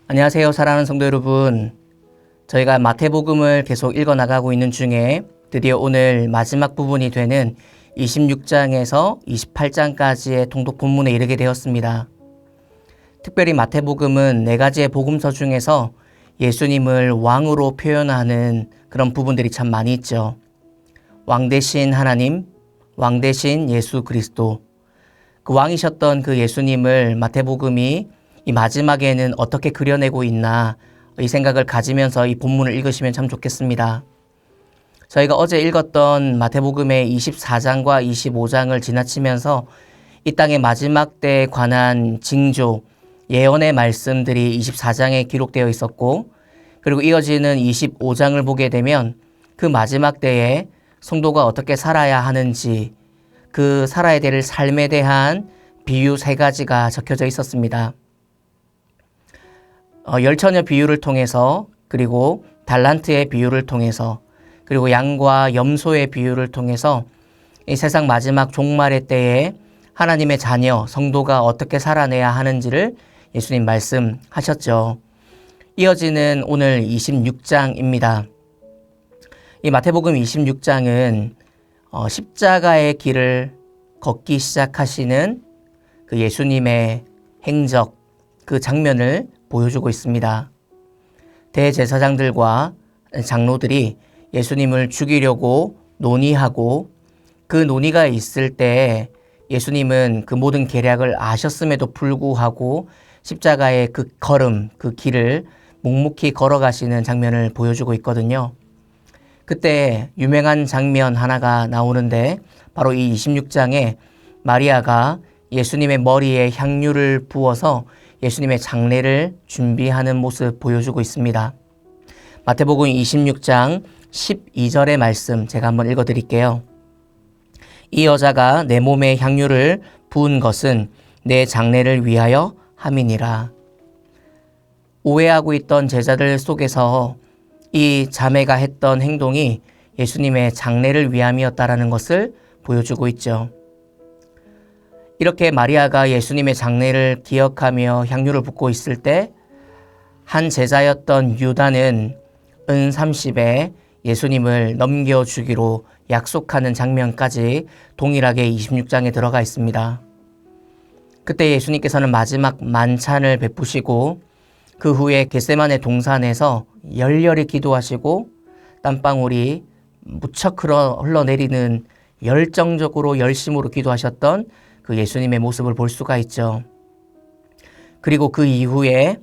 안녕하세요, 사랑하는 성도 여러분. 저희가 마태복음을 계속 읽어나가고 있는 중에 드디어 오늘 마지막 부분이 되는 26장에서 28장까지의 통독 본문에 이르게 되었습니다. 특별히 마태복음은 4가지의 복음서 중에서 예수님을 왕으로 표현하는 그런 부분들이 참 많이 있죠. 왕 대신 하나님, 왕 대신 예수 그리스도. 그 왕이셨던 그 예수님을 마태복음이 이 마지막에는 어떻게 그려내고 있나 이 생각을 가지면서 이 본문을 읽으시면 참 좋겠습니다. 저희가 어제 읽었던 마태복음의 24장과 25장을 지나치면서 이 땅의 마지막 때에 관한 징조, 예언의 말씀들이 24장에 기록되어 있었고, 그리고 이어지는 25장을 보게 되면 그 마지막 때에 성도가 어떻게 살아야 하는지, 그 살아야 될 삶에 대한 비유 3가지가 적혀져 있었습니다. 열처녀 비유를 통해서, 그리고 달란트의 비유를 통해서, 그리고 양과 염소의 비유를 통해서 이 세상 마지막 종말의 때에 하나님의 자녀, 성도가 어떻게 살아내야 하는지를 예수님 말씀하셨죠. 이어지는 오늘 26장입니다. 이 마태복음 26장은 십자가의 길을 걷기 시작하시는 그 예수님의 행적, 그 장면을 보여주고 있습니다. 대제사장들과 장로들이 예수님을 죽이려고 논의하고, 그 논의가 있을 때 예수님은 그 모든 계략을 아셨음에도 불구하고 십자가의 그 걸음, 그 길을 묵묵히 걸어가시는 장면을 보여주고 있거든요. 그때 유명한 장면 하나가 나오는데, 바로 이 26장에 마리아가 예수님의 머리에 향유를 부어서 예수님의 장례를 준비하는 모습 보여주고 있습니다. 마태복음 26장 12절의 말씀 제가 한번 읽어드릴게요. 이 여자가 내 몸에 향유를 부은 것은 내 장례를 위하여 함이니라. 오해하고 있던 제자들 속에서 이 자매가 했던 행동이 예수님의 장례를 위함이었다라는 것을 보여주고 있죠. 이렇게 마리아가 예수님의 장례를 기억하며 향유를 붓고 있을 때 한 제자였던 유다는 은 30에 예수님을 넘겨주기로 약속하는 장면까지 동일하게 26장에 들어가 있습니다. 그때 예수님께서는 마지막 만찬을 베푸시고 그 후에 겟세마네 동산에서 열렬히 기도하시고 땀방울이 무척 흘러내리는 열정적으로 열심으로 기도하셨던 그 예수님의 모습을 볼 수가 있죠. 그리고 그 이후에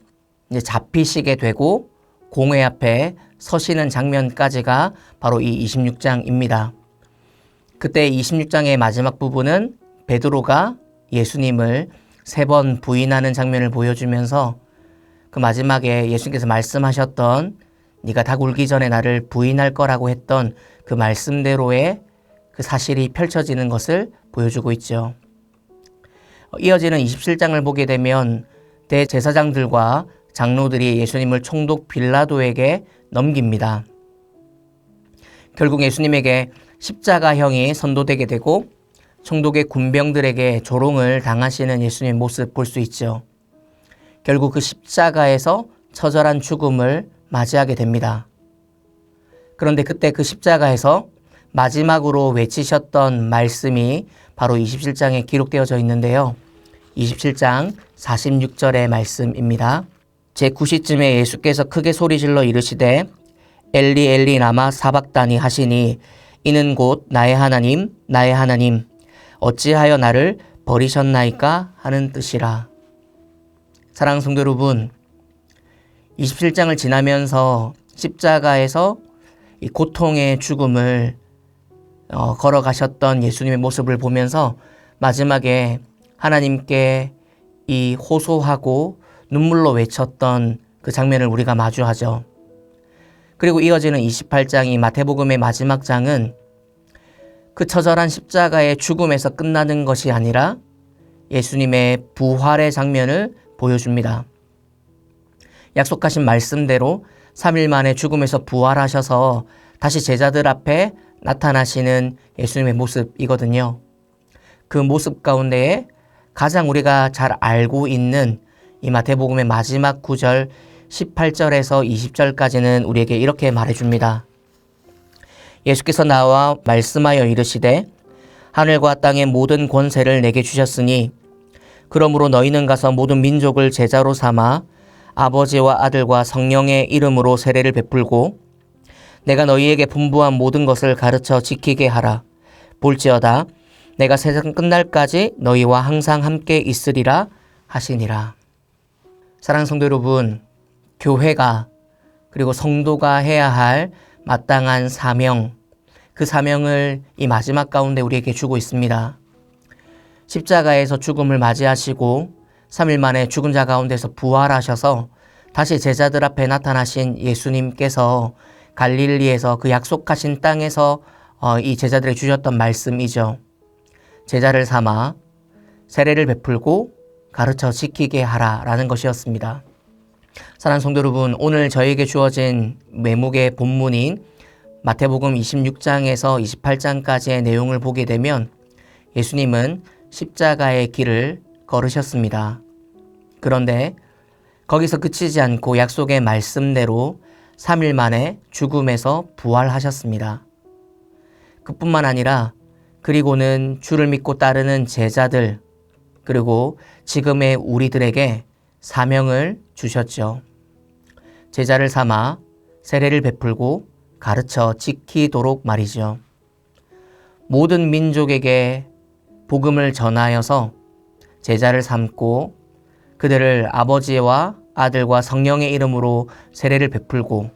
이제 잡히시게 되고 공회 앞에 서시는 장면까지가 바로 이 26장입니다. 그때 26장의 마지막 부분은 베드로가 예수님을 3번 부인하는 장면을 보여주면서 그 마지막에 예수님께서 말씀하셨던 네가 다 굴기 전에 나를 부인할 거라고 했던 그 말씀대로의 그 사실이 펼쳐지는 것을 보여주고 있죠. 이어지는 27장을 보게 되면 대제사장들과 장로들이 예수님을 총독 빌라도에게 넘깁니다. 결국 예수님에게 십자가형이 선도되게 되고 총독의 군병들에게 조롱을 당하시는 예수님의 모습 볼 수 있죠. 결국 그 십자가에서 처절한 죽음을 맞이하게 됩니다. 그런데 그때 그 십자가에서 마지막으로 외치셨던 말씀이 바로 27장에 기록되어져 있는데요. 27장 46절의 말씀입니다. 제9시쯤에 예수께서 크게 소리질러 이르시되 엘리 엘리 라마 사박다니 하시니 이는 곧 나의 하나님 나의 하나님 어찌하여 나를 버리셨나이까 하는 뜻이라. 사랑하는 성도 여러분, 27장을 지나면서 십자가에서 이 고통의 죽음을 걸어가셨던 예수님의 모습을 보면서 마지막에 하나님께 이 호소하고 눈물로 외쳤던 그 장면을 우리가 마주하죠. 그리고 이어지는 28장, 이 마태복음의 마지막 장은 그 처절한 십자가의 죽음에서 끝나는 것이 아니라 예수님의 부활의 장면을 보여줍니다. 약속하신 말씀대로 3일 만에 죽음에서 부활하셔서 다시 제자들 앞에 나타나시는 예수님의 모습이거든요. 그 모습 가운데에 가장 우리가 잘 알고 있는 이 마태복음의 마지막 구절 18절에서 20절까지는 우리에게 이렇게 말해줍니다. 예수께서 나와 말씀하여 이르시되 하늘과 땅의 모든 권세를 내게 주셨으니 그러므로 너희는 가서 모든 민족을 제자로 삼아 아버지와 아들과 성령의 이름으로 세례를 베풀고 내가 너희에게 분부한 모든 것을 가르쳐 지키게 하라. 볼지어다 내가 세상 끝날까지 너희와 항상 함께 있으리라 하시니라. 사랑하는 성도 여러분, 교회가 그리고 성도가 해야 할 마땅한 사명, 그 사명을 이 마지막 가운데 우리에게 주고 있습니다. 십자가에서 죽음을 맞이하시고 3일 만에 죽은 자 가운데서 부활하셔서 다시 제자들 앞에 나타나신 예수님께서 갈릴리에서 그 약속하신 땅에서 이 제자들에게 주셨던 말씀이죠. 제자를 삼아 세례를 베풀고 가르쳐 지키게 하라라는 것이었습니다. 사랑하는 성도 여러분, 오늘 저에게 주어진 메목의 본문인 마태복음 26장에서 28장까지의 내용을 보게 되면 예수님은 십자가의 길을 걸으셨습니다. 그런데 거기서 그치지 않고 약속의 말씀대로 3일 만에 죽음에서 부활하셨습니다. 그뿐만 아니라 그리고는 주를 믿고 따르는 제자들 그리고 지금의 우리들에게 사명을 주셨죠. 제자를 삼아 세례를 베풀고 가르쳐 지키도록 말이죠. 모든 민족에게 복음을 전하여서 제자를 삼고 그들을 아버지와 아들과 성령의 이름으로 세례를 베풀고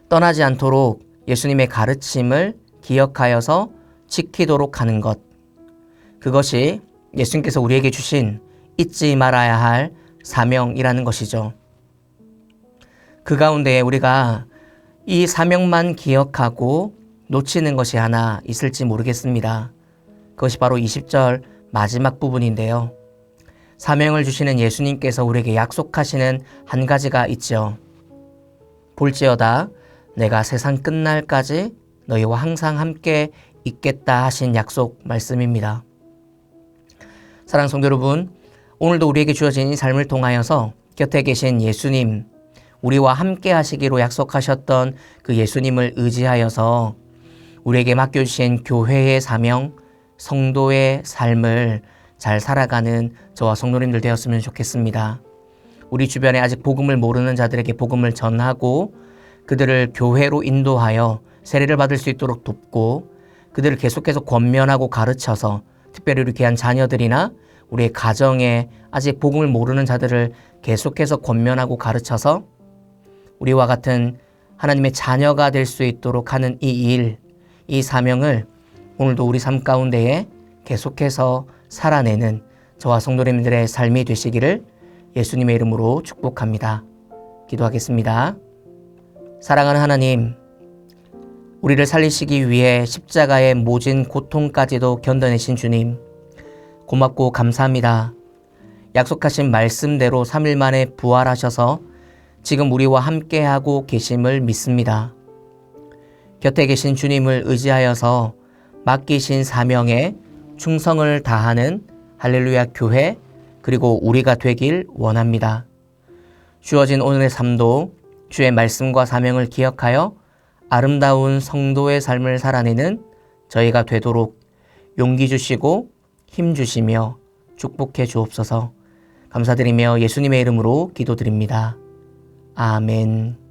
떠나지 않도록 예수님의 가르침을 기억하여서 지키도록 하는 것. 그것이 예수님께서 우리에게 주신 잊지 말아야 할 사명이라는 것이죠. 그 가운데 우리가 이 사명만 기억하고 놓치는 것이 하나 있을지 모르겠습니다. 그것이 바로 20절 마지막 부분인데요. 사명을 주시는 예수님께서 우리에게 약속하시는 한 가지가 있죠. 볼지어다 내가 세상 끝날까지 너희와 항상 함께 있겠다 하신 약속 말씀입니다. 사랑하는 성도 여러분, 오늘도 우리에게 주어진 이 삶을 통하여서 곁에 계신 예수님, 우리와 함께 하시기로 약속하셨던 그 예수님을 의지하여서 우리에게 맡겨주신 교회의 사명, 성도의 삶을 잘 살아가는 저와 성도님들 되었으면 좋겠습니다. 우리 주변에 아직 복음을 모르는 자들에게 복음을 전하고 그들을 교회로 인도하여 세례를 받을 수 있도록 돕고 그들을 계속해서 권면하고 가르쳐서 특별히 우리 귀한 자녀들이나 우리의 가정에 아직 복음을 모르는 자들을 계속해서 권면하고 가르쳐서 우리와 같은 하나님의 자녀가 될 수 있도록 하는 이 일, 이 사명을 오늘도 우리 삶 가운데에 계속해서 살아내는 저와 성도님들의 삶이 되시기를 예수님의 이름으로 축복합니다. 기도하겠습니다. 사랑하는 하나님, 우리를 살리시기 위해 십자가의 모진 고통까지도 견뎌내신 주님, 고맙고 감사합니다. 약속하신 말씀대로 3일 만에 부활하셔서 지금 우리와 함께하고 계심을 믿습니다. 곁에 계신 주님을 의지하여서 맡기신 사명에 충성을 다하는 할렐루야 교회 그리고 우리가 되길 원합니다. 주어진 오늘의 삶도 주의 말씀과 사명을 기억하여 아름다운 성도의 삶을 살아내는 저희가 되도록 용기 주시고 힘 주시며 축복해 주옵소서. 감사드리며 예수님의 이름으로 기도드립니다. 아멘.